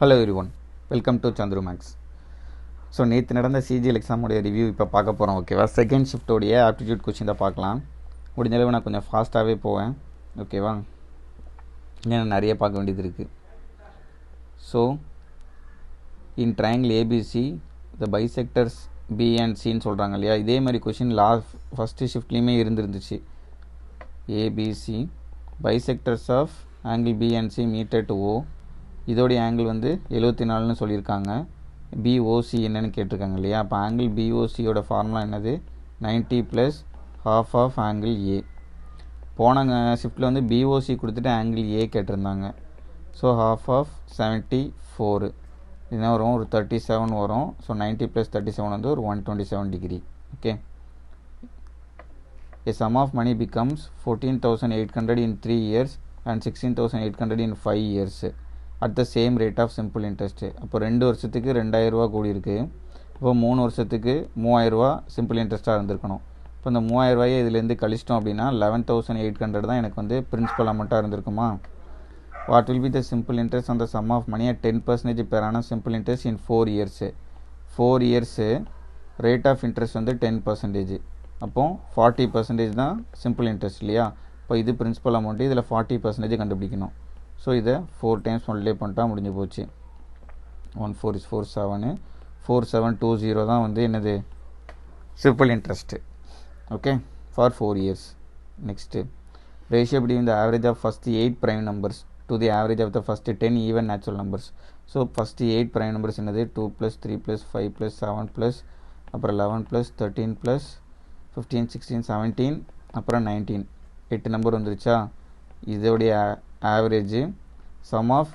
Hello everyone, welcome to Chandru maths. So நேற்று நடந்த CGL எக்ஸாமோடைய review இப்போ பார்க்க போகிறோம். ஓகேவா, செகண்ட் ஷிஃப்ட்டோடைய ஆப்டிடியூட் கொஸ்டின் தான் பார்க்கலாம். முடிஞ்ச அளவு நான் கொஞ்சம் ஃபாஸ்ட்டாகவே போவேன். ஓகேவா, ஏன்னா நிறைய பார்க்க வேண்டியது இருக்குது. So in triangle ABC the bisectors B and சின்னு சொல்கிறாங்க இல்லையா, இதே மாதிரி கொஷின் ஃபஸ்ட்டு ஷிஃப்ட்லேயுமே இருந்துருந்துச்சு. ABC bisectors of angle B and C meet at to O, இதோடைய ஆங்கிள் வந்து 74ன்னு சொல்லியிருக்காங்க. பிஓசி என்னன்னு கேட்டிருக்காங்க இல்லையா, அப்போ ஆங்கிள் பிஓசியோட ஃபார்முலா என்னது, 90 + ½ ஆஃப் ஆங்கிள் ஏ. போன ஷிஃப்ட்டில் வந்து பிஓசி கொடுத்துட்டு ஆங்கிள் ஏ கேட்டிருந்தாங்க. ஸோ ½ ஆஃப் 74 என்ன வரும், ஒரு 37 வரும். ஸோ 90 + 37 வந்து ஒரு 127 degree. Okay, a sum of money becomes 14,800 in 3 years and 16,800 in 5 years at the same rate of simple interest. அப்போ 2 வருஷத்துக்கு 2,000 ரூபா கூடியிருக்கு. இப்போ 3 வருஷத்துக்கு 3,000 ரூபா சிம்பிள் இன்ட்ரெஸ்ட்டாக இருந்திருக்கணும். இப்போ இந்த 3,000 ரூபாயை இதுலேருந்து கழிச்சிட்டோம் அப்படின்னா 11,800 தான் எனக்கு வந்து பிரின்சிபல் அமௌண்ட்டாக இருந்திருக்குமா. What will be the simple interest on the sum of money at 10% per annum simple interest in 4 years. 4 years rate of interest வந்து 10%. அப்போ 40% தான் சிம்பிள் இன்ட்ரெஸ்ட் இல்லையா. இப்போ இது பிரின்சிபல் அமௌண்ட்டு, இதில் 40% கண்டுபிடிக்கணும். ஸோ இதை 4 டைம்ஸ் மல்டிப்ளை பண்ணிட்டா முடிஞ்சு போச்சு. 1 4 is 4 7 4720 தான் வந்து என்னது simple interest. Okay, for 4 years. Next, ratio between the average of first 8 prime numbers to the average of the first 10 even natural numbers. So first 8 prime numbers என்னது, 2 + 3 + 5 + 7 + அப்புறம் 11 + 13 + 15 16 17 அப்புறம் 19, 8 நம்பர் வந்துருச்சா. இதோடைய ஆவரேஜ் சம் ஆஃப்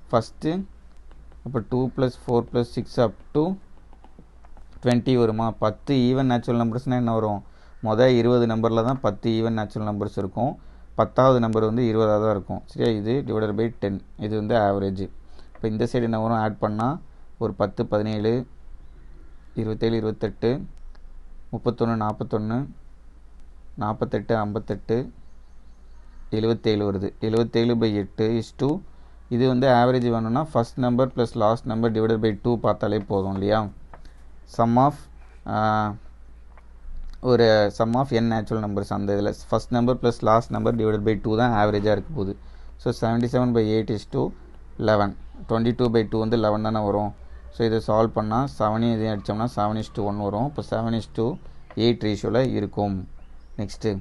ஃபஸ்ட்டு அப்போ 2 + 4 + 6 up to 20 வருமா. 10 even natural நம்பர்ஸ்னால் என்ன வரும், மொதல் 20 நம்பரில் தான் 10 ஈவன் நேச்சுரல் நம்பர்ஸ் இருக்கும். 10வது நம்பர் வந்து 20 தான் இருக்கும். சரியா, இது டிவைடட் பை 10, இது வந்து ஆவரேஜ். இப்போ இந்த சைடு என்ன வரும், ஆட் பண்ணால் ஒரு 10 17 27 28 31 41 48 58 77 வருது. 77/8 is 2. இது வந்து ஆவரேஜ் வேணும்னா first number plus last number divided by 2 பார்த்தாலே போதும் இல்லையா. சம் ஆஃப் ஒரு sum of n natural numbers, அந்த இதில் first number plus last number divided by 2 தான் ஆவரேஜாக இருக்க போகுது. So 77/8 is 11. 22/2 வந்து 11 தானே வரும். ஸோ இதை சால்வ் பண்ணால் 7 இதையும் அடித்தோம்னா 7:1 வரும். இப்போ 7:8 ரேஷியோவில் இருக்கும். Next,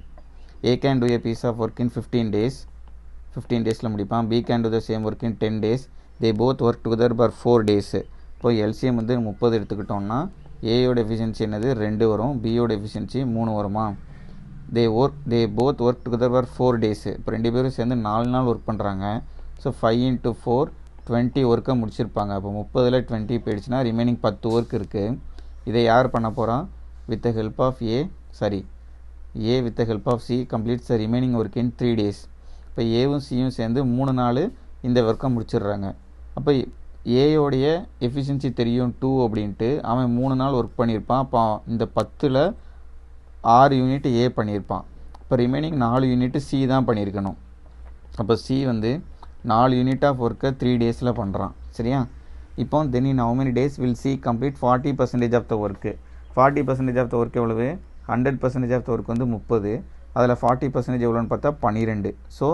A can do a piece of work in 15 days. 15 டேஸில் முடிப்பான். B can do the same work in 10 days. They both work together for 4 days. இப்போ எல்சிஎம் வந்து 30 எடுத்துக்கிட்டோம்னா ஏயோட எஃபிஷியன்சி என்னது 2 வரும், பியோட எஃபிஷியன்சி 3 வருமா. they both work together for 4 days. இப்போ 2 பேரும் சேர்ந்து 4 நாள் ஒர்க் பண்ணுறாங்க. ஸோ 5 × 4 20 ஒர்க்கை முடிச்சிருப்பாங்க. அப்போ 30ல் 20 போயிடுச்சுன்னா ரிமைனிங் 10 ஒர்க் இருக்குது. இதை யார் பண்ண போகிறான், with the help of A with the help of C completes the remaining work in 3 days. இப்போ ஏவும் சியும் சேர்ந்து 3 நாள் இந்த ஒர்க்கை முடிச்சிடுறாங்க. அப்போ ஏயோடைய எஃபிஷியன்சி தெரியும் 2 அப்படின்ட்டு, அவன் 3 நாள் ஒர்க் பண்ணியிருப்பான். அப்போ இந்த 10ல் 6 யூனிட் ஏ பண்ணியிருப்பான். இப்போ ரிமைனிங் 4 யூனிட் சி தான் பண்ணியிருக்கணும். அப்போ சி வந்து 4 யூனிட் ஆஃப் ஒர்க்கை 3 டேஸில் பண்ணுறான். சரியா, இப்போ then in how many days will C complete 40% of the work. 40% of the work எவ்வளவு, 100% ஆஃப் த ஒர்க் வந்து 30. அதில் 40% எவ்வளோன்னு பார்த்தா 12. ஸோ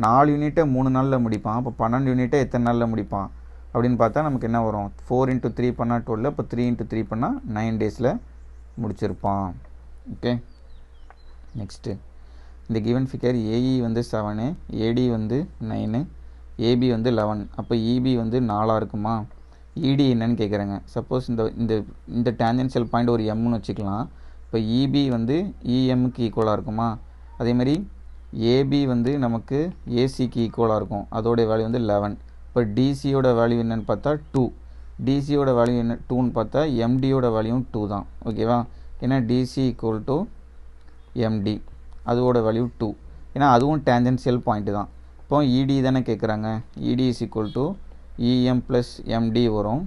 4 யூனிட்டை 3 நாளில் முடிப்பான். அப்போ 12 யூனிட்டை எத்தனை நாளில் முடிப்பான் அப்படின்னு பார்த்தா நமக்கு என்ன வரும், 4 × 3 பண்ணால் 12. இப்போ 3 × 3 பண்ணால் 9 டேஸில் முடிச்சிருப்பான். ஓகே, நெக்ஸ்ட்டு, இந்த கிவன் ஃபிகர் ஏஇ வந்து 7, ஏடி வந்து 9, ஏபி வந்து 11. அப்போ இபி வந்து 4 இருக்குமா. இடி என்னன்னு கேட்குறாங்க. சப்போஸ் இந்த டேஞ்சென்ஷியல் பாயிண்ட் ஒரு எம்னு வச்சுக்கலாம். இப்போ இபி வந்து இஎம்க்கு ஈக்குவலாக இருக்குமா. அதேமாதிரி ஏபி வந்து நமக்கு ஏசிக்கு ஈக்குவலாக இருக்கும். அதோடைய வேல்யூ வந்து 11. இப்போ டிசியோட வேல்யூ என்னன்னு பார்த்தா 2. டிசியோட வேல்யூ என்ன 2ன்னு பார்த்தா எம்டியோட வேல்யூவும் 2 தான். ஓகேவா, ஏன்னா டிசி ஈக்குவல் டு எம்டி, அதோட வேல்யூ 2. ஏன்னா அதுவும் டேஞ்சென்ஷியல் பாயிண்ட்டு தான். இப்போ இடி தானே கேட்குறாங்க. ED is equal to EM plus MD வரும்.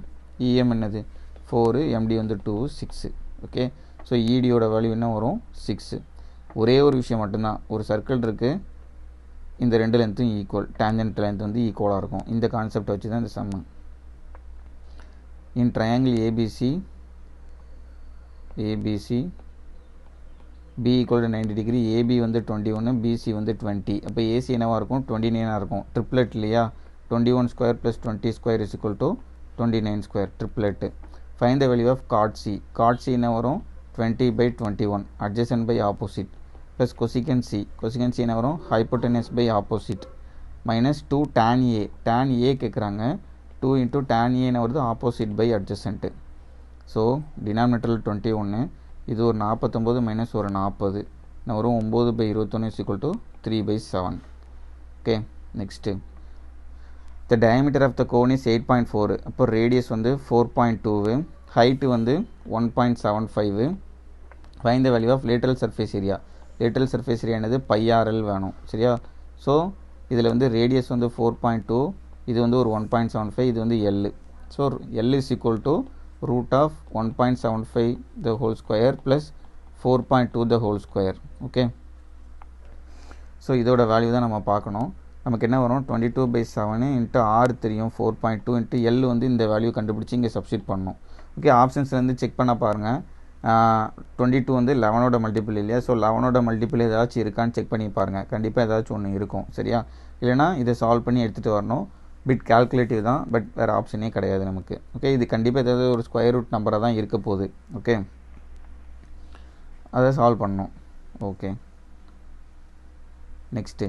இஎம் என்னது 4, எம்டி வந்து 2 6. ஓகே, ஸோ இடியோட வேல்யூ என்ன வரும் 6. ஒரே ஒரு விஷயம் மட்டும்தான், ஒரு சர்க்கிள் இருக்குது, இந்த 2 லென்த்தும் ஈக்குவல், டேஞ்சன்ட் லென்த் வந்து ஈக்குவலாக இருக்கும். இந்த கான்செப்டை வச்சு தான் இந்த சம்மு. in triangle ABC B equal to 90 degree, AB வந்து 21, BC வந்து 20. அப்போ AC என்னவா இருக்கும் 29 இருக்கும். ட்ரிப்ளெட் இல்லையா, 21 square plus 20 square is equal to 29 square, triplet. Find the value of chord C. Chord C என்ன வரும் 20 by 21, adjacent by opposite, plus cosecant C. Cosecant C என்ன வரும் hypotenuse by opposite, minus 2 tan A. Tan A கேட்குறாங்க, 2 into tan A என்ன வருது opposite by adjacent. So டினாமினேட்டரில் 21, இது ஒரு 49 மைனஸ் ஒரு 40 நான் வரும் 9 by 21 is equal to 3 by 7. Okay, next the diameter of the cone is 8.4. அப்போ ரேடியஸ் வந்து 4.2, ஹைட்டு வந்து 1.75. find the value of lateral surface area. lateral surface area என்னது πRL வேணும் சரியா. ஸோ இதில் வந்து ரேடியஸ் வந்து 4.2, இது வந்து ஒரு 1.75, இது வந்து L. So L is equal to root of 1.75 the whole square plus 4.2 the whole square. Okay, so இதோட வேல்யூ தான் நம்ம பார்க்கணும். நமக்கு என்ன வரும் 22 by 7 இன்ட்டு R தெரியும் 4.2 இன்ட்டு L வந்து இந்த வேல்யூ கண்டுபிடிச்சி இங்கே சப்ஸ்டிட் பண்ணணும். ஓகே, ஆப்ஷன்ஸ்லேருந்து செக் பண்ண பாருங்கள். 22 வந்து 11ஓட மல்டிபிள் இல்லையா, ஸோ 11ஓட மல்டிபிள் ஏதாச்சும் இருக்கான்னு செக் பண்ணி பாருங்கள். கண்டிப்பாக ஏதாச்சும் ஒன்று இருக்கும் சரியா. இல்லைனா இதை சால்வ் பண்ணி எடுத்துகிட்டு வரணும். பிட் கால்குலேட்டிவ் தான், பட் வேறு ஆப்ஷனே கிடையாது நமக்கு. ஓகே, இது கண்டிப்பாக ஏதாவது ஒரு ஸ்கொயர் ரூட் நம்பராக தான் இருக்க போகுது. ஓகே, அதை சால்வ் பண்ணணும். ஓகே, நெக்ஸ்ட்டு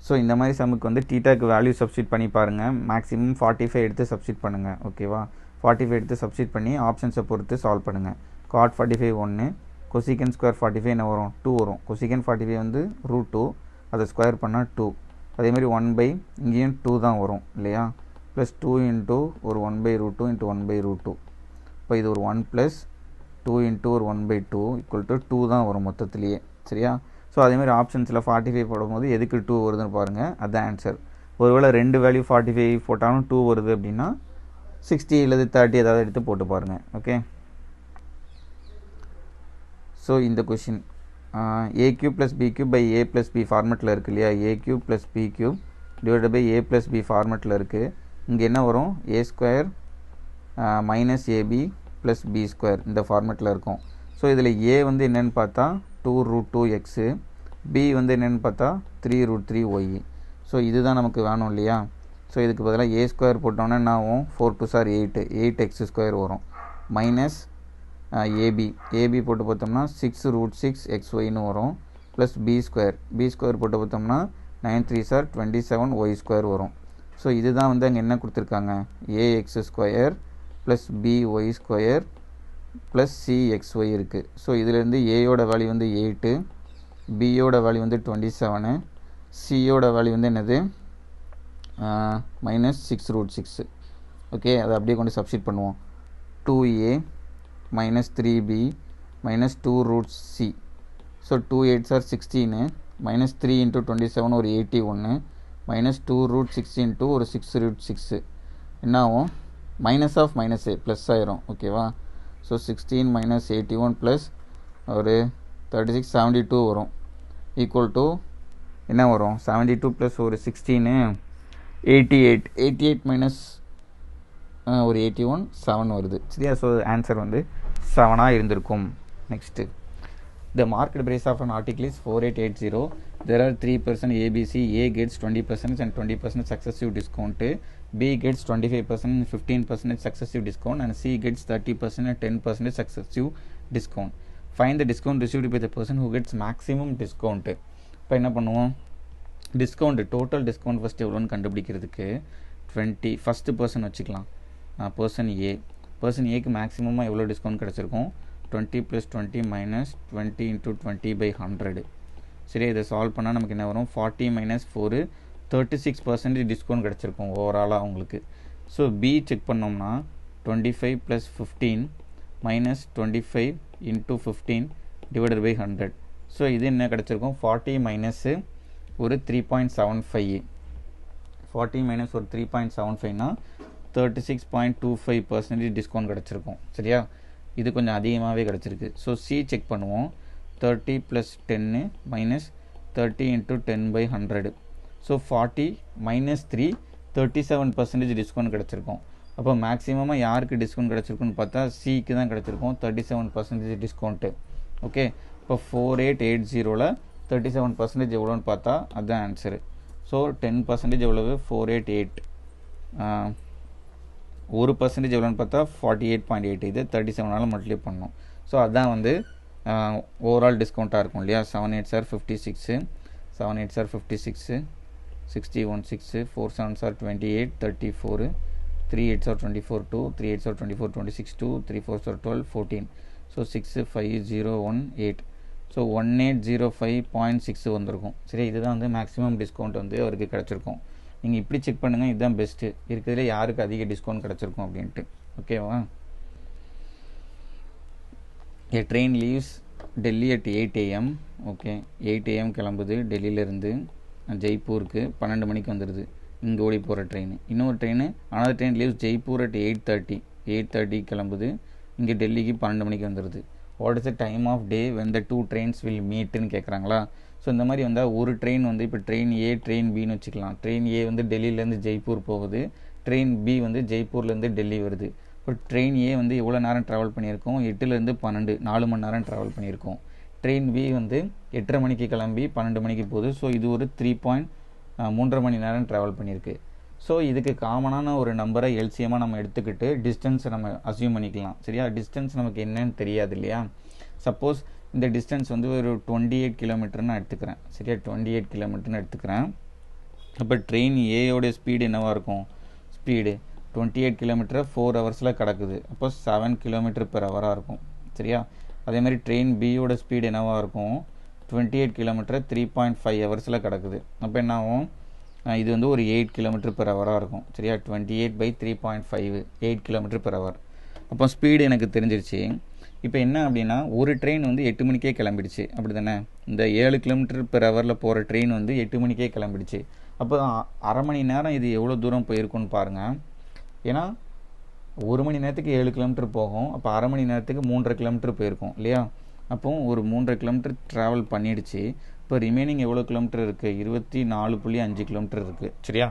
ஸோ இந்த மாதிரி சமுக்கு வந்து டீட்டாக்கு வேல்யூ சப்ஸ்டிட் பண்ணி பாருங்கள். மேக்ஸிமம் 45 எடுத்து சப்ஸ்டிட் பண்ணுங்கள். ஓகேவா, 45 எடுத்து சப்ஸ்டிட் பண்ணி ஆப்ஷன்ஸை பொறுத்து சால்வ் பண்ணுங்கள். cot 45 1, கொசிகன் ஸ்கொயர் 45 என்ன வரும் 2 வரும். கொசிகன் 45 வந்து √2, அதை ஸ்கொயர் பண்ணால் 2. அதேமாதிரி 1 by இங்கேயும் 2 தான் வரும் இல்லையா, ப்ளஸ் 2 இன்ட்டு ஒரு 1 by √2 இன்ட்டு 1 by √2. இப்போ இது ஒரு 1 ப்ளஸ் 2 இன்ட்டு ஒரு 1 by 2 ஈக்குவல் டு 2 தான் வரும் மொத்தத்துலேயே சரியா. ஸோ அதேமாதிரி ஆப்ஷன்ஸில் 45 போடும்போது எதுக்கு 2 வருதுன்னு பாருங்கள், அதுதான் ஆன்சர். ஒருவேளை ரெண்டு வேல்யூ 45 போட்டாலும் 2 வருது அப்படின்னா 60 இல்லது 30 ஏதாவது எடுத்து போட்டு பாருங்கள். ஓகே, ஸோ இந்த question a cube plus b cube by a plus b ஃபார்மெட்டில் இருக்குது இல்லையா, a cube plus b cube divided by a plus b ஃபார்மெட்டில் இருக்குது. இங்கே என்ன வரும் a square minus ab plus b square இந்த ஃபார்மெட்டில் இருக்கும். ஸோ இதில் a வந்து என்னென்னு பார்த்தா 2√2x, b வந்து என்னென்னு பார்த்தா 3√3y. ஸோ இதுதான் நமக்கு வேணும் இல்லையா. ஸோ இதுக்கு பதிலாக a ஸ்கொயர் போட்டோன்னா என்ன ஆகும் 4 2 சார் 8x ஸ்கொயர் வரும், மைனஸ் ஏபி போட்டு பார்த்தோம்னா 6√6xyன்னு வரும், ப்ளஸ் பி ஸ்கொயர் போட்டு பார்த்தோம்னா 9 3 சார் 27y ஸ்கொயர் வரும். ஸோ இதுதான் வந்து அங்கே என்ன கொடுத்துருக்காங்க ax square plus by square plus cxy இருக்குது. ஸோ இதிலேருந்து ஏயோட வேல்யூ வந்து 8, பியோட வேல்யூ வந்து 27, சியோட வேல்யூ வந்து என்னது மைனஸ் 6√6. ஓகே, அதை அப்படியே கொண்டு சப்ஸ்டிட் பண்ணுவோம். 2a minus 3b minus 2√c. So 2 8 sir 16, minus 3 into 27 ஒரு 81, மைனஸ் 2√6 இன்ட்டு ஒரு 6√6 என்ன ஆகும் மைனஸ் ஆஃப் மைனஸு ப்ளஸ் ஆயிரும். ஓகேவா, ஸோ 16 மைனஸ் 81 ப்ளஸ் ஒரு 36 72 வரும், ஈக்குவல் டு என்ன வரும் 72 ப்ளஸ் ஒரு 16 88 மைனஸ் ஒரு 81 7 வருது சரியா. ஸோ ஆன்சர் வந்து 7ஆக இருந்திருக்கும். Next the market price of an article is 4880. there are 3% ABC. A gets 20% and 20% successive discount, B gets 25% and 15% successive discount, and C gets 30% and 10% successive discount. Find the discount received by the person who gets maximum discount. இப்போ என்ன பண்ணுவோம், discount total discount first எவ்வளோன்னு கண்டுபிடிக்கிறதுக்கு 20 first person வச்சுக்கலாம். Person ஏக்கு மேக்ஸிமமாக எவ்வளோ discount கிடச்சிருக்கும் 20 + 20 minus 20 × 20 by 100. சரி, இதை சால்வ் பண்ணால் நமக்கு என்ன வரும் 40 - 4 36% டிஸ்கவுண்ட் கிடச்சிருக்கும் ஓவராலாக அவங்களுக்கு. ஸோ பி செக் பண்ணோம்னா 25 + 15 மைனஸ் 25 × 15 டிவைடட் பை 100. ஸோ இது என்ன கிடச்சிருக்கும் 40 மைனஸ் ஒரு 3.75, 40 மைனஸ் ஒரு 3.75னா 36.25% டிஸ்கவுண்ட் கிடச்சிருக்கும் சரியா. இது கொஞ்சம் அதிகமாகவே கிடச்சிருக்கு. ஸோ சி செக் பண்ணுவோம் 30 + 10 மைனஸ் 30 × 10 by 100. ஸோ 40 - 3 37% டிஸ்கவுண்ட் கிடச்சிருக்கும். அப்போ மேக்ஸிமமாக யாருக்கு டிஸ்கவுண்ட் கிடச்சிருக்குன்னு பார்த்தா சிக்கு தான் கிடச்சிருக்கும் 37% டிஸ்கவுண்ட்டு. ஓகே, இப்போ 4880ல் 37% எவ்வளோன்னு பார்த்தா அதுதான் ஆன்சரு. ஸோ 10% எவ்வளவு 488, 1% எவ்வளோன்னு பார்த்தா 48.8, இது 37ஆல் மல்டிப்ளை பண்ணணும். ஸோ அதுதான் வந்து ஓவரால் டிஸ்கவுண்ட்டாக இருக்கும் இல்லையா. 7 8 sir 56, 7 8 sir 56, 61 6, 4 7 sir 28 34, 3 8 sir 24 2, 3 8 sir 24 26 2, 3 4 sir 12 14. So 6 5 0 1 8. So 1805.6 வந்திருக்கும். சரி, இதுதான் வந்து மேக்ஸிமம் டிஸ்கவுண்ட் வந்து அவருக்கு கிடச்சிருக்கும். நீங்கள் இப்படி செக் பண்ணுங்கள், இதுதான் பெஸ்ட்டு இருக்கிறதுல யாருக்கு அதிக டிஸ்கவுண்ட் கிடச்சிருக்கும் அப்படின்ட்டு. ஓகேவா. A train leaves Delhi at 8 AM. Okay, 8 AM கிளம்புது டெல்லியிலேருந்து ஜெய்ப்பூருக்கு. 12 மணிக்கு வந்துடுது இங்கே ஓடி போகிற ட்ரெயின். இன்னொரு train another train leaves Jaipur at 8:30 கிளம்புது இங்கே டெல்லிக்கு 12 மணிக்கு வந்துடுது. What is the time of day when the two trains will meetன்னு கேட்குறாங்களா. ஸோ இந்த மாதிரி வந்தால் ஒரு ட்ரெயின் வந்து இப்போ ட்ரெயின் ஏ ட்ரெயின் பின்னு வச்சுக்கலாம். ட்ரெயின் ஏ வந்து டெல்லியிலேருந்து ஜெய்ப்பூர் போகுது, ட்ரெயின் பி வந்து ஜெய்ப்பூர்லேருந்து டெல்லி வருது. இப்போ ட்ரெயின் ஏ வந்து எவ்வளோ நேரம் ட்ராவல் பண்ணியிருக்கோம், 8லேருந்து 12, 4 மணி நேரம் ட்ராவல் பண்ணியிருக்கோம். ட்ரெயின் பி வந்து 8:30 மணிக்கு கிளம்பி 12 மணிக்கு போகுது. ஸோ இது ஒரு 3.5 மணி நேரம் ட்ராவல் பண்ணியிருக்கு. ஸோ இதுக்கு காமனான ஒரு நம்பரை எல்சிஎமாக நம்ம எடுத்துக்கிட்டு டிஸ்டன்ஸை நம்ம அசியூம் பண்ணிக்கலாம். சரியா, டிஸ்டன்ஸ் நமக்கு என்னன்னு தெரியாது இல்லையா. சப்போஸ் இந்த டிஸ்டன்ஸ் வந்து ஒரு 28 கிலோமீட்டர்னு எடுத்துக்கிறேன். சரியா, 28 கிலோமீட்டர்னு எடுத்துக்கிறேன். அப்போ ட்ரெயின் ஏயோடைய ஸ்பீடு என்னவாக இருக்கும், ஸ்பீடு 28 கிலோமீட்டரை 4 ஹவர்ஸில் கிடக்குது. அப்போ 7 கிலோமீட்டர் பெர் ஹவராக இருக்கும். சரியா, அதேமாதிரி ட்ரெயின் பியோட ஸ்பீடு என்னவாக இருக்கும், 28 கிலோமீட்டரை 3.5 ஹவர்ஸில் கிடக்குது. அப்போ என்ன ஆகும், இது வந்து ஒரு 8 கிலோமீட்டர் பெர் ஹவராக இருக்கும். சரியா, 28/3.5 8 கிலோமீட்டர் பெர் ஹவர். அப்போ ஸ்பீடு எனக்கு தெரிஞ்சிருச்சு. இப்போ என்ன அப்படின்னா, ஒரு ட்ரெயின் வந்து 8 மணிக்கே கிளம்பிடுச்சு, அப்படி தானே. இந்த 7 கிலோமீட்டர் பெர் ஹவரில் போகிற ட்ரெயின் வந்து 8 மணிக்கே கிளம்பிடுச்சு. அப்போ அரை மணி நேரம் இது எவ்வளோ தூரம் போயிருக்குன்னு பாருங்கள். ஏன்னா 1 மணி நேரத்துக்கு 7 கிலோமீட்டர் போகும். அப்போ அரை மணி நேரத்துக்கு 3.5 கிலோமீட்டர் போயிருக்கும் இல்லையா. அப்போ ஒரு 3.5 கிலோமீட்டர் ட்ராவல் பண்ணிடுச்சு. இப்போ ரிமைனிங் எவ்வளோ கிலோமீட்டர் இருக்குது, 24.5 கிலோமீட்டர் இருக்குது. சரியா,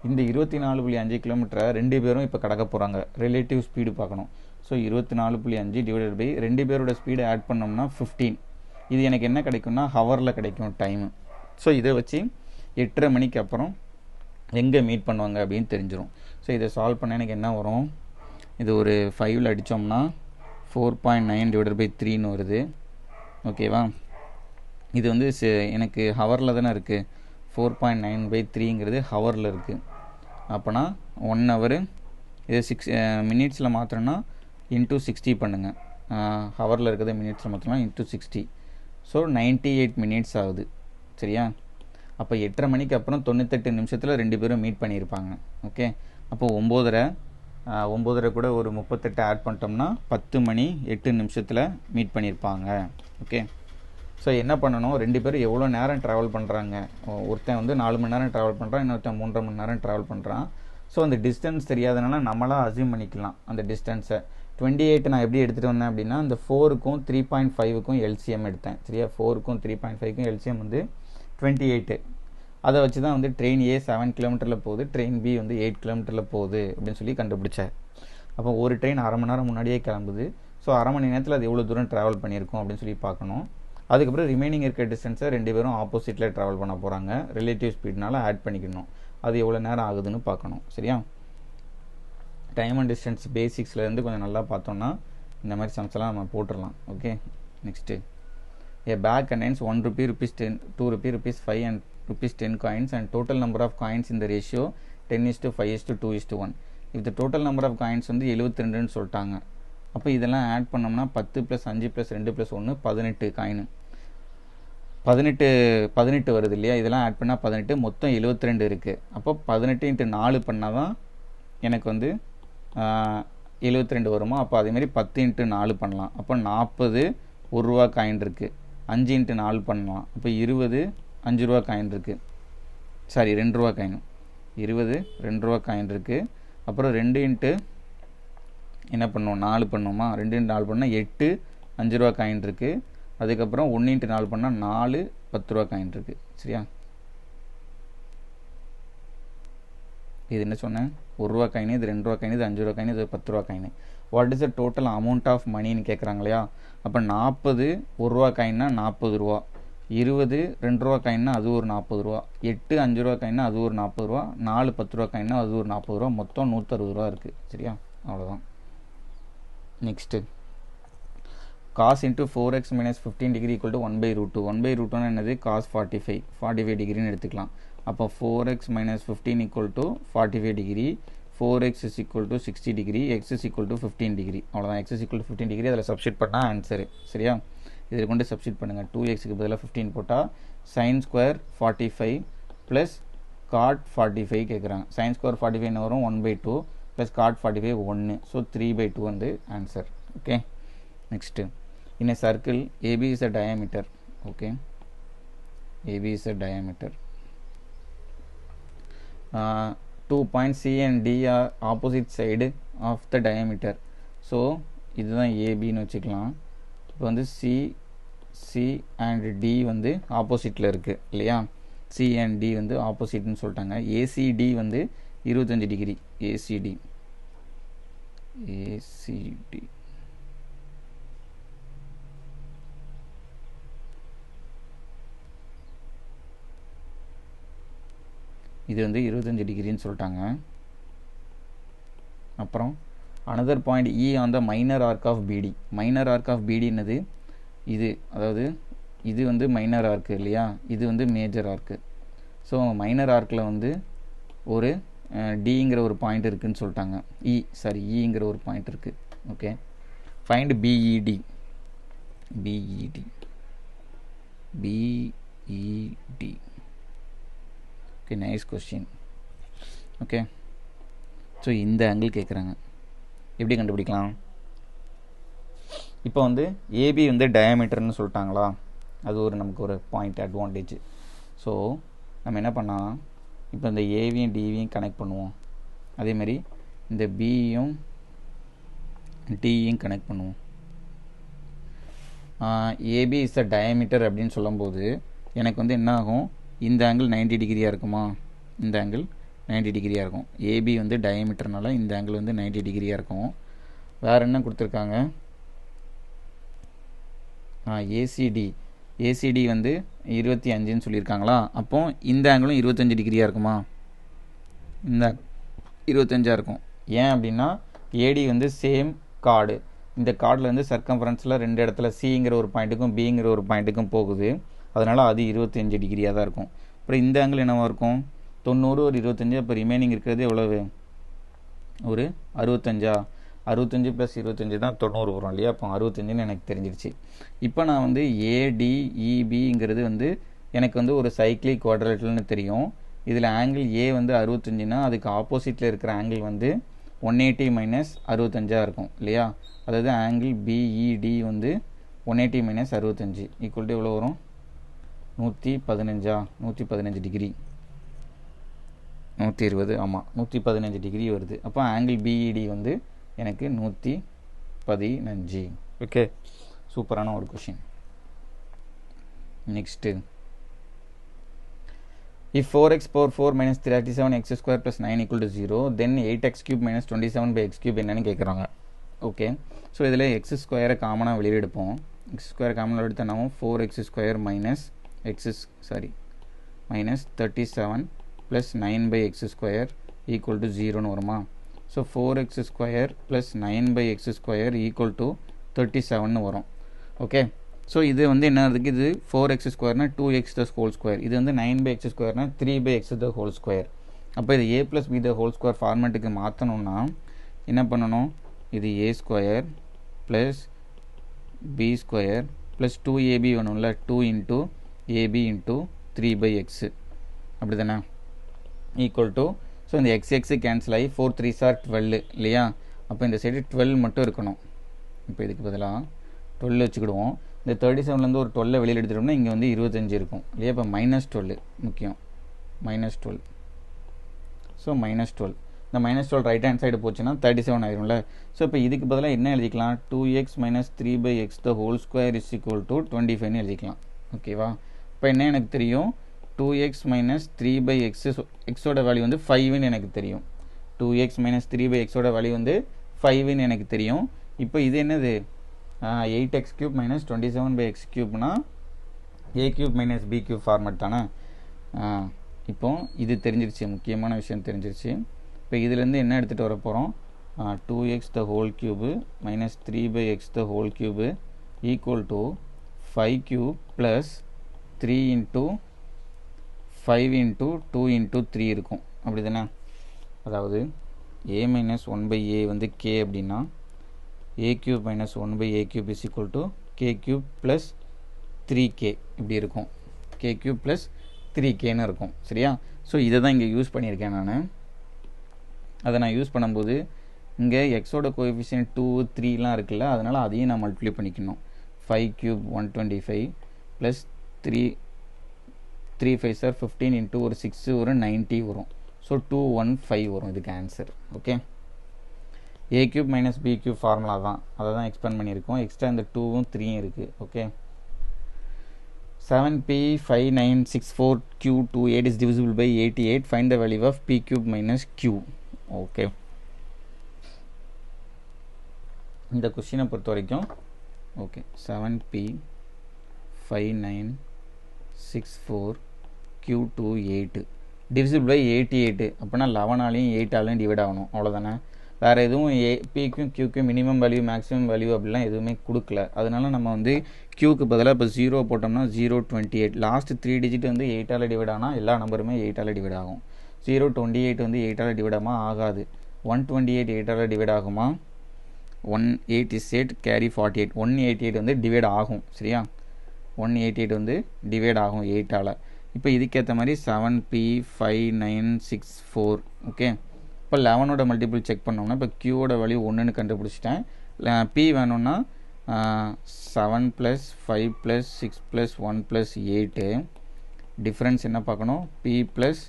இந்த 24.5 கிலோமீட்டரை 2 பேரும் இப்போ கடக்க போகிறாங்க. ரிலேட்டிவ் ஸ்பீடு பார்க்கணும். ஸோ 24.5 டிவைடட் பை 2 பேரோட ஸ்பீடு ஆட் பண்ணோம்னா 15. இது எனக்கு என்ன கிடைக்கும்னா ஹவரில் கிடைக்கும் டைமு. ஸோ இதை வச்சு 8:30 மணிக்கு அப்புறம் எங்கே மீட் பண்ணுவாங்க அப்படின்னு தெரிஞ்சிடும். ஸோ இதை சால்வ் பண்ண எனக்கு என்ன வரும், இது ஒரு 5ல் அடித்தோம்னா 4.9 டிவைடட் பை 3ன்னு வருது. ஓகேவா, இது வந்து எனக்கு ஹவரில் தானே இருக்குது. 4.9/3ங்கிறது ஹவரில் இருக்குது. அப்போனா 1 ஹவர், இது 6 மினிட்ஸில் மாத்திரம்னா இன்ட்டு 60 பண்ணுங்கள். ஹவரில் இருக்கிறத மினிட்ஸில் மாத்திரம்னா இன்ட்டு 60. ஸோ 98 மினிட்ஸ் ஆகுது. சரியா, அப்போ 8:30 மணிக்கு அப்புறம் 98 நிமிஷத்தில் 2 பேரும் மீட் பண்ணியிருப்பாங்க. ஓகே, அப்போ 9:30 கூட ஒரு 38 ஆட் பண்ணிட்டோம்னா 10 மணி 8 நிமிஷத்தில் மீட் பண்ணியிருப்பாங்க. ஓகே, ஸோ என்ன பண்ணணும், 2 பேரும் எவ்வளோ நேரம் ட்ராவல் பண்ணுறாங்க. ஒருத்தன் வந்து 4 மணி நேரம் ட்ராவல் பண்ணுறான், இன்னொருத்தன் 3.5 மணி நேரம் ட்ராவல் பண்ணுறான். ஸோ அந்த டிஸ்டன்ஸ் தெரியாதனால நம்மளாம் அசியூம் பண்ணிக்கலாம் அந்த டிஸ்டன்ஸை. 28 நான் எப்படி எடுத்துகிட்டு வந்தேன் அப்படின்னா, இந்த 4க்கும் 3.5க்கும் எல்சிஎம் எடுத்தேன். சரியா, 4க்கும் 3.5க்கும் எல்சிஎம் வந்து 28. அதை வச்சு தான் வந்து ட்ரெயின் ஏ 7 கிலோமீட்டரில் போகுது, ட்ரெயின் பி வந்து 8 கிலோமீட்டரில் போகுது அப்படின்னு சொல்லி கண்டுபிடிச்சேன். அப்போ ஒரு ட்ரெயின் அரை மணி நேரம் முன்னாடியே கிளம்புது. ஸோ அரை மணி நேரத்தில் அது எவ்வளோ தூரம் ட்ராவல் பண்ணியிருக்கோம் அப்படின்னு சொல்லி பார்க்கணும். அதுக்கப்புறம் ரிமைனிங் இருக்க டிஸ்டன்ஸை 2 பேரும் ஆப்போசிட்டில் ட்ராவல் பண்ண போகிறாங்க. ரிலேட்டிவ் ஸ்பீட்னால ஆட் பண்ணிக்கணும். அது எவ்வளோ நேரம் ஆகுதுன்னு பார்க்கணும். சரியா, டைம் அண்ட் டிஸ்டன்ஸ் பேசிக்ஸ்லேருந்து கொஞ்சம் நல்லா பார்த்தோம்னா இந்த மாதிரி சம்ஸ் எல்லாம் நம்ம போட்டுடலாம். Okay, next A bag contains 1 rupee, rupees 10, 2 rupee, rupees 5 and rupees 10 coins and total number of coins in the ratio 10:5:2:1. If the total number of coins வந்து 72ன்னு சொல்லிட்டாங்க. அப்போ இதெல்லாம் ஆட் பண்ணோம்னா 10 + 5 + 2 + 1 18 காயின். 18 வருது இல்லையா. இதெல்லாம் ஆட் பண்ணால் 18, மொத்தம் 72 இருக்குது. அப்போ 18 × 4 பண்ணால் தான் எனக்கு வந்து 72 வருமா. அப்போ அதேமாதிரி 10 × 4 பண்ணலாம். அப்போ 40 1 ரூபா காயின் இருக்குது. 5 × 4 பண்ணலாம். அப்போ 20 5 ரூபா காயின் இருக்குது. சாரி, 2 ரூபா காயின். 20 2 ரூபா காயின் இருக்குது. அப்புறம் 2 × என்ன பண்ணுவோம், 4 பண்ணுவோமா. 2 × 4 பண்ணால் 8 5 ரூபா காயின் இருக்குது. அதுக்கப்புறம் 1 × 4 பண்ணால் 4 10 ரூபா காயின் இருக்குது. சரியா, இது என்ன சொன்னேன், ஒரு ரூபா காயின், இது 2 ரூபா காயின், இது 5 ரூபா காயின், இது 10 ரூபா coin. What is the total amount of மணின்னு கேட்குறாங்க இல்லையா. அப்போ 40 1 ரூபா காயின்னா 40 ரூபா, 20 2 ரூபா காயின்னா அது ஒரு 40 ரூபா, 8 5 ரூபா காயின்னா அது ஒரு 40 ரூபா, 4 10 ரூபா காயின்னா அது ஒரு 40 ரூபா, மொத்தம் 160 ரூபா இருக்குது. சரியா, அவ்வளோதான். Next cos into 4x minus 15 degree equal to 1/√2. 1/√2 என்னது, cos 45 டிகிரின்னு எடுத்துக்கலாம். அப்போ 4x minus 15 equal to 45 degree, 4x is equal to 60 degree, x is equal to 15 degree. அவ்வளோதான், x is equal to 15 degree அதில் சப்ஸ்டிட் பண்ணால் ஆன்சரு. சரியா, இதில் கொண்டு substitute பண்ணுங்கள். 2xக்கு பதிலாக 15 போட்டால் sin ஸ்கொயர் 45 ப்ளஸ் cot 45 கேட்குறாங்க. sin ஸ்கொயர் 45 என்ன வரும், 1/2 ப்ளஸ் cot 45 1, ஸோ 3/2 வந்து answer. Okay, next in a circle AB is a diameter. Okay, AB is a diameter. 2 points C and D are opposite side of the diameter. So இதுதான் AB ன்னு வச்சுக்கலாம். இப்போ வந்து C and D வந்து ஆப்போசிட்டில் இருக்குது இல்லையா. C and D வந்து ஆப்போசிட்னு சொல்லிட்டாங்க. ACD வந்து 25 டிகிரி. ACD இது வந்து 25 டிகிரின்னு சொல்லிட்டாங்க. அப்புறம் another point E on the minor arc of BD. minor arc of BD என்னது, இது அதாவது இது வந்து மைனர் ஆர்க்கு இல்லையா, இது வந்து மேஜர் ஆர்க்கு. ஸோ மைனர் ஆர்க்கில் வந்து ஒரு டிங்கிற ஒரு பாயிண்ட் இருக்குதுன்னு சொல்லிட்டாங்க. ஈங்கிற ஒரு பாயிண்ட் இருக்குது. Okay, find PET. Okay, nice question. Okay, so இந்த ஆங்கிள் கேட்குறாங்க, எப்படி கண்டுபிடிக்கலாம். இப்போ வந்து ஏபி வந்து டயாமீட்டர்னு சொல்லிட்டாங்களா, அது ஒரு நமக்கு ஒரு பாயிண்ட் அட்வான்டேஜ். ஸோ நம்ம என்ன பண்ணால், இப்போ இந்த ஏவியும் டிவியும் கனெக்ட் பண்ணுவோம், அதேமாதிரி இந்த பியும் டியும் கனெக்ட் பண்ணுவோம். ஏபி இஸ் த டயாமீட்டர் அப்படின்னு சொல்லும்போது எனக்கு வந்து என்ன ஆகும், இந்த ஆங்கிள் 90 டிகிரியாக இருக்குமா, இந்த ஆங்கிள் 90 டிகிரியாக இருக்கும். ஏபி வந்து டயாமீட்டர்னால இந்த ஆங்கிள் வந்து 90 டிகிரியாக இருக்கும். வேறு என்ன கொடுத்துருக்காங்க, ஏசிடி வந்து 25ன்னு சொல்லியிருக்காங்களா. அப்போ இந்த ஆங்கிளும் 25 டிகிரியாக இருக்குமா, இந்த 25ஆக இருக்கும். ஏன் அப்படின்னா ஏடி வந்து சேம் கார்டு, இந்த கார்டில் வந்து சர்க்கம்ஃபரன்ஸில் 2 இடத்துல சிங்கிற ஒரு பாயிண்ட்டுக்கும் பிங்கிற ஒரு பாயிண்ட்டுக்கும் போகுது, அதனால் அது 25 டிகிரியாக தான் இருக்கும். அப்புறம் இந்த ஆங்கிள் என்னவாக இருக்கும், 90 ஒரு 25, அப்போ ரிமைனிங் இருக்கிறது எவ்வளவு, ஒரு 65 ப்ளஸ் 25 தான் 90 வரும் இல்லையா. அப்போ 65ன்னு எனக்கு தெரிஞ்சிருச்சு. இப்போ நான் வந்து ஏடிஇபிங்கிறது வந்து எனக்கு வந்து ஒரு சைக்ளிக் குவாட்ரிலேட்டரல்னு தெரியும். இதில் ஆங்கிள் ஏ வந்து 65னா அதுக்கு ஆப்போசிட்டில் இருக்கிற ஆங்கிள் வந்து 180 மைனஸ் 65 இருக்கும் இல்லையா. அதாவது ஆங்கிள் பிஇடி வந்து 180 மைனஸ் 65 ஈக்குவல் டு எவ்வளோ வரும், 115 டிகிரி, 120, ஆமாம் 115 டிகிரி வருது. அப்போ ஆங்கிள் பிஇடி வந்து எனக்கு 115. ஓகே, சூப்பரான ஒரு question. Next, if 4x power 4 minus 37x square plus 9 equal to 0, then 8x cube minus 27 by x cube என்னன்னு கேட்குறாங்க. ஓகே, ஸோ இதில் எக்ஸ் ஸ்கொயரை காமனாக வெளியே எடுப்போம். எக்ஸ் ஸ்கொயர் காமனாக எடுத்தால் நம்ம 4x square minus minus 37 plus 9 by x square equal to 0ன்னு வருமா. So 4x square plus 9 by x square equal to 37ன்னு வரும். ஓகே, ஸோ இது வந்து என்ன இருக்குது, இது 4x ஸ்கொயர்னா 2x த ஹோல் ஸ்கொயர், இது வந்து 9 by x ஸ்கொயர்னா 3 by x the whole square. அப்போ இது a plus b the whole square ஃபார்மேட்டுக்கு மாற்றணும்னா என்ன பண்ணணும், இது a square plus b square plus 2ab வேணும்ல, 2 into ab into 3 by x அப்படி தானே, ஈக்குவல் டு, ஸோ இந்த எக்ஸ் கேன்சல் ஆகி 4 3s are 12 இல்லையா. அப்போ இந்த சைடு 12 மட்டும் இருக்கணும். இப்போ இதுக்கு பதிலாக 12 வச்சுக்கிடுவோம். இந்த 37லேருந்து ஒரு 12 வெளியில் எடுத்துட்டோம்னா இங்கே வந்து 25 இருக்கும் இல்லையா. இப்போ -12 முக்கியம், -12. ஸோ -12, இந்த -12 ரைட் ஹேண்ட் சைடு போச்சுன்னா 37 ஆயிரும்ல. ஸோ இப்போ இதுக்கு பதிலாக என்ன எழுதிக்கலாம், 2x minus 3 by x the whole square is equal to 25ன்னு எழுதிக்கலாம். ஓகேவா. இப்போ என்ன எனக்கு தெரியும், 2x மைனஸ் 3/x எக்ஸோட வேல்யூ வந்து 5ன்னு எனக்கு தெரியும். 2x மைனஸ் 3/xோட வேல்யூ வந்து 5ன்னு எனக்கு தெரியும். இப்போ இது என்னது 8x³ minus 27/x³ a³ minus b³ format தானே. இப்போ இது தெரிஞ்சிருச்சு, முக்கியமான விஷயம் தெரிஞ்சிருச்சு. இப்போ இதுலேருந்து என்ன எடுத்துகிட்டு வர போகிறோம், 2x³ minus 3/x³ equal to 5³ plus 3 into 5 into 2 into 3 இருக்கும், அப்படி தானே. அதாவது a மைனஸ் 1/a வந்து k அப்படின்னா a³ minus 1/a³ is equal to k³ plus 3k இப்படி இருக்கும். k³ ப்ளஸ் 3kன்னு இருக்கும், சரியா. ஸோ இதை தான் இங்கே யூஸ் பண்ணியிருக்கேன் நான். அதை நான் யூஸ் பண்ணும்போது இங்கே எக்ஸோட கோஎஃபிஷியன்ட் 2 3லாம் இருக்குல்ல, அதனால் அதையும் நான் மல்டிப்ளை பண்ணிக்கணும். 5³ 125 ப்ளஸ் 3 5 சார் 15 இன்ட்டு ஒரு 6 ஒரு 90 வரும். ஸோ 215 வரும் இதுக்கு answer. Okay, a³ minus b³ formula தான், அதை தான் எக்ஸ்பேண்ட் பண்ணியிருக்கோம். எக்ஸ்ட்ரா இந்த 2ம் 3யும் இருக்குது. Okay, 7p5964q28 is divisible by 88. Find the value of p³ minus q. Okay, இந்த கொஸ்டினை பொறுத்த வரைக்கும் ஓகே 7p5964q28 divisible by 88 அப்படின்னா 11ஆலையும் 8ஆலையும் டிவைட் ஆகணும், அவ்வளோதானே. வேறு எதுவும் பிக்கும் கியூக்கும் மினிமம் வேல்யூ மேக்ஸிமம் வேல்யூ அப்படிலாம் எதுவுமே கொடுக்கல. அதனால நம்ம வந்து கியூக்கு பதிலாக இப்போ 0 போட்டோம்னா 028 லாஸ்ட் 3 டிஜிட் வந்து 8ஆல் டிவைட் ஆனால் எல்லா நம்பருமே 8ஆல் டிவைட் ஆகும். 028 வந்து 8ஆல் டிவைட் ஆகாது. 128 8ஆல் டிவைட் ஆகுமா, 1 8 is 8 கேரி 48, 188 வந்து டிவைட் ஆகும், சரியா. 188 வந்து டிவைட் ஆகும் 8ஆல். இப்போ இதுக்கேற்ற மாதிரி 7p5964. ஓகே, இப்போ 11ஓட மல்டிபிள் செக் பண்ணோம்னா இப்போ க்யூவோட வேல்யூ 1ன்னு கண்டுபிடிச்சிட்டேன். பி வேணும்னா 7 + 5 + 6 + 1 + 8. டிஃப்ரென்ஸ் என்ன பார்க்கணும், p +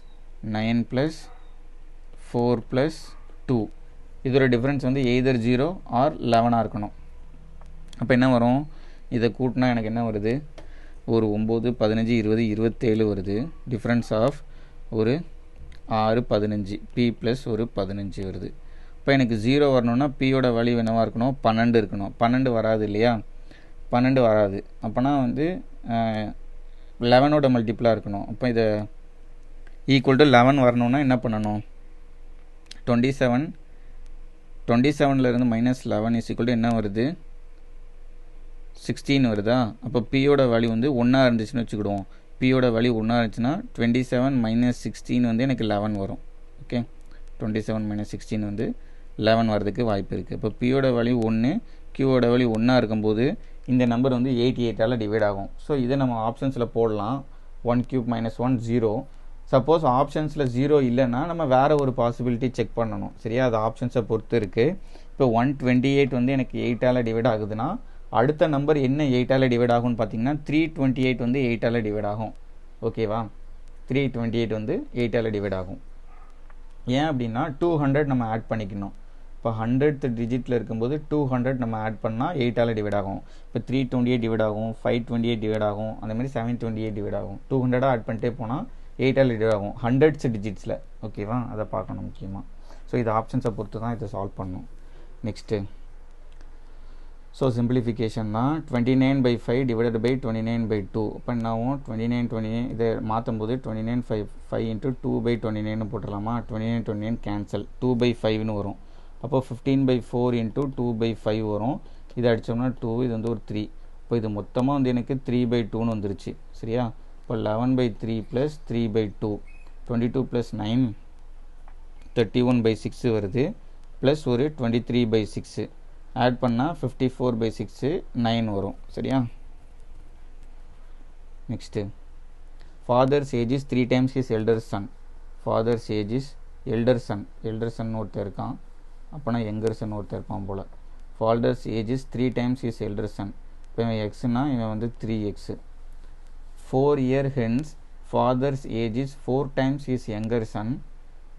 9 + 4 + 2. இதோட டிஃப்ரென்ஸ் வந்து எய்தர் 0 ஆர் 11ஆக இருக்கணும். அப்போ என்ன வரும், இதை கூட்டினா எனக்கு என்ன வருது, ஒரு 9 15 20 27 வருது. டிஃப்ரென்ஸ் ஆஃப் ஒரு 6 15, p + ஒரு 15 வருது. இப்போ எனக்கு 0 வரணும்னா பியோட வேல்யூ என்னவாக இருக்கணும், 12 இருக்கணும். 12 வராது இல்லையா, 12 வராது. அப்போனா வந்து 11ஓட மல்டிப்ளாக இருக்கணும். அப்போ இதை ஈக்குவல் டு 11 வரணும்னா என்ன பண்ணணும், 27லேருந்து மைனஸ் 11 இஸ் ஈக்குவல் டு என்ன வருது, 16 வருதா. அப்போ பியோட வேல்யூ வந்து 1ஆ இருந்துச்சுன்னு வச்சுக்கிடுவோம். பியோட வேல்யூ 1ஆ இருந்துச்சுன்னா 27 - 16 வந்து எனக்கு 11 வரும். ஓகே, 27 - 16 வந்து 11 வரதுக்கு வாய்ப்பு இருக்குது. இப்போ பியோட வேல்யூ 1, கியூவோட வேல்யூ 1ஆ இருக்கும்போது இந்த நம்பர் வந்து 88ஆல் டிவைட் ஆகும். ஸோ இதை நம்ம ஆப்ஷன்ஸில் போடலாம். 1³ - 1 0. சப்போஸ் ஆப்ஷன்ஸில் 0 இல்லைன்னா நம்ம வேறு ஒரு பாசிபிலிட்டி செக் பண்ணணும், சரியா. அது ஆப்ஷன்ஸை பொறுத்து இருக்குது. இப்போ 128 வந்து எனக்கு 8ஆல் டிவைட் ஆகுதுன்னா அடுத்த நம்பர் என்ன 8ஆல் டிவைட் ஆகும்னு பார்த்தீங்கன்னா 328 வந்து 8ஆல் டிவைட் ஆகும். ஓகேவா, 328 வந்து 8ஆல் டிவைட் ஆகும். ஏன் அப்படின்னா 200 நம்ம ஆட் பண்ணிக்கணும். இப்போ 100th டிஜிட்டில் இருக்கும்போது 200 நம்ம ஆட் பண்ணால் 8ஆல் டிவைட் ஆகும். இப்போ 328 டிவைட் ஆகும், 528 டிவைட் ஆகும், அந்தமாதிரி 728 டிவைட் ஆகும். 200 ஆட் பண்ணிட்டே போனால் 8ஆல் டிவைட் ஆகும் 100th டிஜிட்ஸில். ஓகேவா, அதை பார்க்கணும் முக்கியமாக. ஸோ இது ஆப்ஷன்ஸை பொறுத்து தான் இதை சால்வ் பண்ணணும். நெக்ஸ்ட்டு ஸோ சிம்பிளிஃபிகேஷன் தான் 29/5 டிவைடட் பை 29/2. அப்போ என்ன ஆகும், 29 இதை மாற்றும் போது 29 5 இன்ட்டு 2/29 போட்டுடலாமா. 29 கேன்சல், 2/5ன்னு வரும். அப்போ 15/4 இன்ட்டு 2/5 வரும். இதை அடித்தோம்னா 2, இது வந்து ஒரு 3. இப்போ இது மொத்தமாக வந்து எனக்கு 3/2ன்னு வந்துருச்சு, சரியா. இப்போ 11/3 + 3/2, 22 + 9 31/6 வருது. ப்ளஸ் ஒரு 23/6 ஆட் பண்ணால் 54/6 9 வரும், சரியா. Next father's age is 3 times his elder son. Father's age is elder son ஒருத்தர் இருக்கான், அப்போனா யங்கர் சன் ஒருத்தர் இருப்பான் போல். Father's age is 3 times his elder son. இப்போ இவன் எக்ஸ்னா இவன் வந்து 3x. 4 year hence father's age is 4 times his younger son.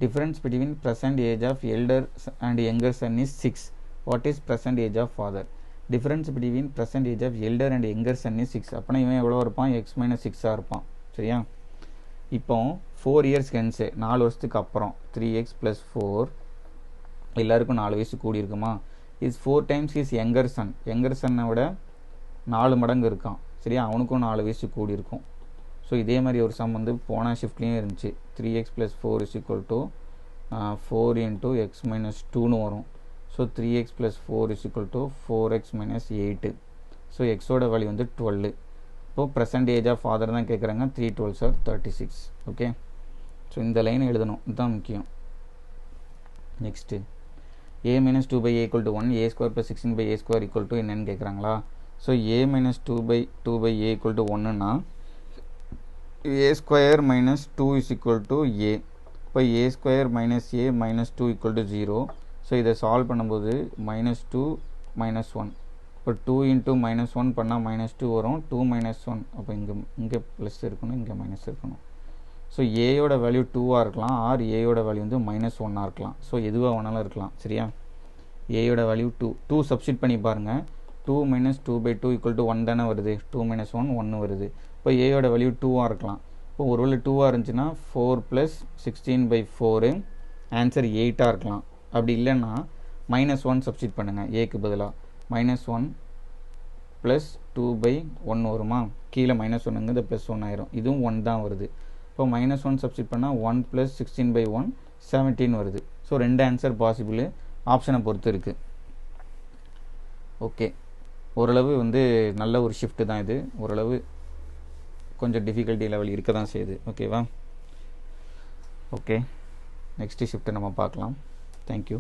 Difference between present age of elder and younger son is 6. What is present age of father? Difference between present age of elder and younger son is 6. அப்போனா இவன் எவ்வளோ இருப்பான், x - 6ஆக இருப்பான், சரியா. இப்போ 4 years hence 4 வருஷத்துக்கு அப்புறம் 3x + 4 எல்லாருக்கும் 4 வயசு கூடி இருக்குமா. இஸ் 4 டைம்ஸ் இஸ் யங்கர் சன்னை விட 4 மடங்கு இருக்கான் சரியா, அவனுக்கும் 4 வயசு கூடி இருக்கும். ஸோ இதே மாதிரி ஒரு சம் வந்து போன ஷிஃப்ட்லேயும் இருந்துச்சு. 3x + 4 = 4 × x - 2ன்னு வரும். So 3x + 4 = 4x - 8. ஸோ எக்ஸோட வேல்யூ வந்து 12. இப்போது ப்ரெசன்ட் ஏஜ் ஆஃப் ஃபாதர் தான் கேட்குறாங்க. 3 12s are 36. ஓகே, ஸோ இந்த லைன் எழுதணும், இதுதான் முக்கியம். Next a - 2/a = 1, a² + 16/a² என்னன்னு கேட்குறாங்களா. ஸோ a - 2/a = 1ன்னா a² - 2 = a. இப்போ a² - a - 2 = 0. ஸோ இதை சால்வ் பண்ணும்போது -2 -1. இப்போ 2 × -1 பண்ணால் -2 வரும். 2 - 1 அப்போ இங்கே ப்ளஸ் இருக்கணும், இங்கே மைனஸ் இருக்கணும். ஸோ ஏயோட வேல்யூ 2ஆக இருக்கலாம், ஆர் ஏயோட வேல்யூ வந்து -1ஆக இருக்கலாம். ஸோ எதுவாக வேணாலும் இருக்கலாம் சரியா. ஏயோட வேல்யூ 2 சப்ஸ்டிட் பண்ணி பாருங்கள். 2 - 2/2 = 1 தானே வருது. 2 - 1 1 வருது. இப்போ ஏயோட வேல்யூ 2ஆக இருக்கலாம். இப்போ ஒருவேளை 2ஆக இருந்துச்சுன்னா 4 + 16/4 ஆன்சர் 8ஆக இருக்கலாம். அப்படி இல்லைன்னா -1 சப்ஸ்டிட் பண்ணுங்கள் ஏக்கு பதிலாக. -1 + 2/1 வருமா, கீழே -1ங்கிறது +1 ஆயிரும். இதுவும் 1 தான் வருது. இப்போ -1 சப்ஸ்டிட் பண்ணால் 1 + 16/1 17 வருது. ஸோ 2 ஆன்சர் பாசிபிள், ஆப்ஷனை பொறுத்து இருக்குது. ஓகே, ஓரளவு வந்து நல்ல ஒரு ஷிஃப்ட்டு தான் இது. ஓரளவு கொஞ்சம் டிஃபிகல்ட்டி லெவல் இருக்க தான் செய்யுது. ஓகேவா. ஓகே, நெக்ஸ்ட்டு ஷிஃப்ட்டை நம்ம பார்க்கலாம். தேங்க்யூ.